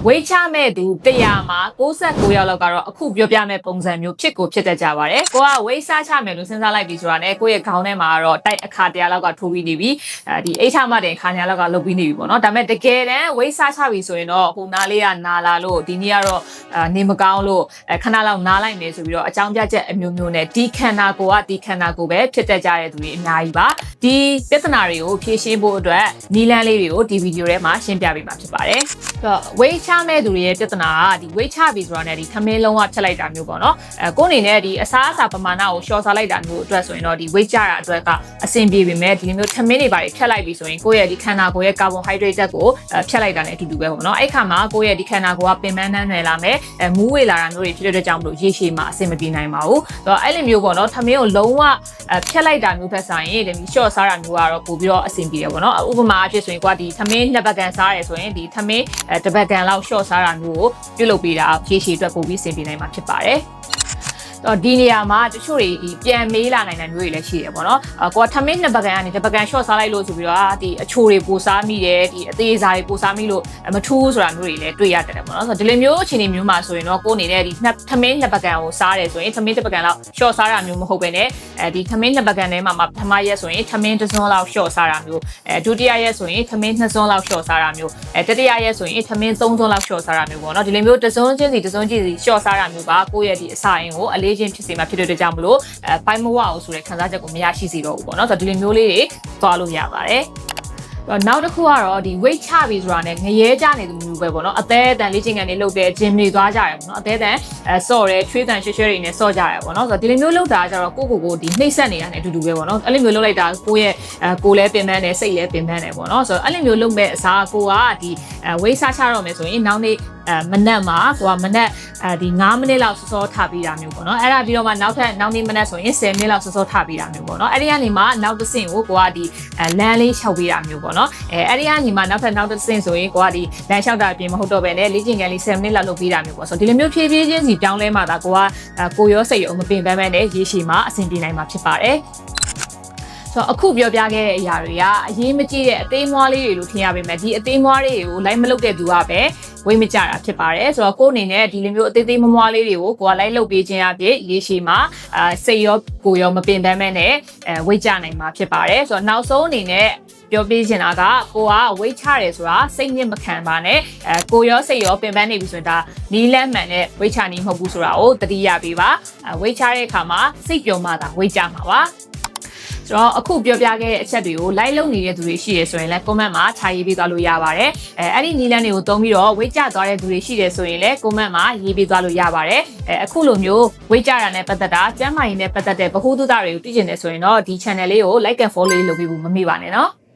ဝိတ်ချမဲ့သူ100မှာ69ယောက်လောက်ကတော့အခုပြောပြမဲ့ပုံစံမျိုးဖြစ်ကိုဖြစ်တတ်ကြပါတယ်ကိုကဝိတ်စားချမယ်လို့စဉ်းစားလိုက်ပြီဆိုတာနဲ့ကိုယ့်ရဲ့ခေါင်းထဲမှာကတော့တိုက်အခါ100လောက်ကထိုးပြီးနေပြီဒီအိတ်ချမှတင်ခါ100လောက်ကလုတ်ပြီးနေပြီပေါ့နော်ဒါပေမဲ့တကယ်တမ်းဝိတ်စားချပြီဆိုရင်တော့ဟိုနားလေးကနာလာလို့ဒီနေ့ကတော့နေမကောင်းလို့ခဏလောက်နားလိုက်မယ်ဆိုပြီးတော့အကြောင်းပြချက်အမျိုးမျိုးနဲ့ဒီခန္ဓာကိုယ်ကဒီခန္ဓာကိုယ်ပဲဖြစ်တတ်ကြတဲ့သူတွေအများကြီးပါဒီပြဿနာတွေကိုဖြေရှင်းဖို့အတွက်နီလန်းလေးတွေကိုဒီဗီဒီယိုထဲမှာရှင်းပြပေးမှာဖြစ်ပါတယ်ဝိတ်ချမဲ့သူတွေရဲ့ပြဿနာကဒီဝိတ်ချပြီဆိုတာနဲ့ဒီထမင်းလုံးဝဖြတ်လိုက်တာမျိုးပေါ့နော်ကိုယ်အနေနဲ့ဒီအစားအစာပမာဏကိုရှော့စားလိုက်တာမျိုးအတွက်ဆိုရင်တော့ဒီဝိတ်ချတာအတွက်ကအဆင်ပြေပေမဲ့ဒီလိုမျိုးထမင်းတွေပါဖြတ်လိုက်ပြီဆိုရင်ကိုယ့်ရဲ့ဒီခန္ဓာကိုယ်ရဲ့ကာဗွန်ဟိုက်ဒရိတ်ဓာတ်ကိုဖြတ်လိုက်တာနဲ့အတူတူပဲပေါ့နော်အဲ့ခါမှာကိုယ့်ရဲ့ဒီခန္ဓာကိုယ်ကပင်ပန်းနှမ်းနယ်လာမယ်မူးဝေလာတာမျိုးတွေဖြစ်တဲ့အတွက်ကြောင့်မလို့ရေရှည်မှာအဆင်မပြေနိုင်ပါဘူးအဲ့လိုမျိုးပေါ့နော်ထမင်းကိုလုံးဝဖြတ်လိုက်တာမျိုးဖက်ဆိုင်ရင်ဒီရှော့စားတာမျိုးကတော့ပို့ပြီးတော့အဆင်ပြေတယ်ပေါ့နော်ဥပမာအဖြစ်ဆိုရင်ကွာဒီထမင်း2ပတ်ကန်စားရဲဆိုရင်ဒီထမင်း1ပတ်ကန်လောက်ရှော့စားတာမျိုးကိုပြုလုပ်ပေးတာရေရှည်အတွက်ပို့ပြီးအဆင်ပြေနိုင်မှာဖြစ်ပါတယ်ဒီနေရာမှာတချို့တွေဒီပြန်မေးလာနိုင်တဲ့မျိုးတွေလည်းရှိတယ်ပေါ့နော်ကိုကထမင်း2ပတ်ကန်ကနေ1ပတ်ကန် short စားလိုက်လို့ဆိုပြီးတော့ဒီအချိုတွေပိုစားမိတယ်ဒီအသေးစားတွေပိုစားမိလို့မထူးဆိုတာမျိုးတွေလည်းတွေ့ရတယ်ပေါ့နော်ဆိုတော့ဒီလိုမျိုးအခြေအနေမျိုးမှာဆိုရင်တော့ကိုအနေနဲ့ဒီထမင်း2ပတ်ကန်ကိုစားတယ်ဆိုရင်ထမင်း1ပတ်ကန်လောက် short စားတာမျိုးမဟုတ်ပဲねဒီထမင်း2ပတ်ကန်ထဲမှာပထမရက်ဆိုရင်ထမင်း1စွန်းလောက် short စားတာမျိုးဒုတိယရက်ဆိုရင်ထမင်း2စွန်းလောက် short စားတာမျိုးတတိယရက်ဆိုရင်ထမင်း3စွန်းလောက် short စားတာမျိုးပေါ့နော်ဒီလိုမျိုး1စွန်းချင်းစီ short စားတာမျိုးပါကိုယ့်ရဲ့ဒီအစာအိမ်ကိုအလေးချင်းဖြစ်စေမှာဖြစ်တဲ့အတွက်ကြောင့်မလို့ပိုင်းမဝအောင်ဆိုတဲ့ခံစားချက်ကိုမရရှိစေတော့ဘူးပေါ့နော်ဆိုတော့ဒီလိုမျိုးလေးတွေသွားလို့ရပါတယ်နောက်တစ်ခုကတော့ဒီ weight ချပြီဆိုတာနဲ့ငရဲကြနေသူမျိုးပဲပေါ့နော်အသေးအတန်လေးချင်းကန်တွေလုပ်တဲ့ဂျင်တွေသွားကြတယ်ပေါ့နော်အသေးအတန်ဆော့ရဲချွေးတန်ရွှဲတွေနဲ့ဆော့ကြတယ်ပေါ့နော်ဆိုတော့ဒီလိုမျိုးလုပ်တာကျတော့ကိုဒီနှိမ့်ဆက်နေတာနဲ့အတူတူပဲပေါ့နော်အဲ့လိုမျိုးလုပ်လိုက်တာကိုယ့်ရဲ့ကိုယ်လည်းပင်ပန်းတယ်စိတ်လည်းပင်ပန်းတယ်ပေါ့နော်ဆိုတော့အဲ့လိုမျိုးလုပ်မဲ့အစားကိုကဒီ weight ချတော့မယ်ဆိုရင်နောက်နေ့မနက်မှာကိုကမနက်ဒီ9မိနစ်လောက်စောစောထားပြီးတာမျိုးပေါ့နော်အဲ့ဒါပြီးတော့မှနောက်နေ့မနက်ဆိုရင်10မိနစ်လောက်စောစောထားပြီးတာမျိုးပေါ့နော်အဲ့ဒီကနေမှနောက်တစ်ဆင့်ကိုကဒီလမ်းလေးလျှောက်ပြီးတာမျိုးပေါ့နော်အဲ့ဒီကနေမှနောက်တစ်ဆင့်ဆိုရင်ကိုကဒီလမ်းလျှောက်တာပြင်မဟုတ်တော့ပဲねလေ့ကျင့်ခန်းလေး10မိနစ်လောက်လုပ်ပြီးတာမျိုးပေါ့ဆိုတော့ဒီလိုမျိုးဖြည်းဖြည်းချင်းစီပြောင်းလဲမှသာကိုကကိုရောစိတ်ရောမပင်ပန်းပဲねရေရှည်မှာအဆင်ပြေနိုင်မှာဖြစ်ပါတယ်အခုပြောပြခဲ့တဲ့အရာတွေကအရေးမကြီးတဲ့အသေးမွှားလေးတွေလို့ထင်ရပေမဲ့ဒီအသေးမွှားလေးတွေကိုလိုက်မလုပ်တဲ့သူကပဲဝိတ်မကြတာဖြစ်ပါတယ်ဆိုတော့ကိုယ်အနေနဲ့ဒီလိုမျိုးအသေးသေးမွှားလေးတွေကိုကိုကလိုက်လုပ်ပေးခြင်းအပြင်ရေရှည်မှာစိတ်ရောကိုယ်ရောမပင်ပန်းမဲနဲ့ဝိတ်ကြနိုင်မှာဖြစ်ပါတယ်ဆိုတော့နောက်ဆုံးအနေနဲ့ပြောပြချင်တာကကိုကဝိတ်ချတယ်ဆိုတာစိတ်ညစ်မခံပါနဲ့ကိုရောစိတ်ရောပင်ပန်းနေပြီဆိုရင်ဒါနီးလန်းမှန်နဲ့ဝိတ်ချနီးမဟုတ်ဘူးဆိုတာကိုသတိရပေးပါဝိတ်ချတဲ့အခါမှာစိတ်ပျော်မှသာဝိတ်ကြမှာပါဆိုတော့အခုပြောပြခဲ့တဲ့အချက်တွေကို like လုပ်နေတဲ့သူတွေရှိရဆိုရင်လည်း comment မှာခြာရေးပေးသွားလို့ရပါတယ်အဲ့ဒီနီလန်းတွေကိုသုံးပြီးတော့ဝိတ်ကြသွားတဲ့သူတွေရှိတယ်ဆိုရင်လည်း comment မှာရေးပေးသွားလို့ရပါတယ်အခုလိုမျိုးဝိတ်ကြတာနဲ့ပတ်သက်တာကျမ်းမာရေးနဲ့ပတ်သက်တဲ့ဗဟုသုတတွေကိုသိချင်တယ်ဆိုရင်တော့ဒီ channel လေးကို like and follow လုပ်ပေးဖို့မမေ့ပါနဲ့နော်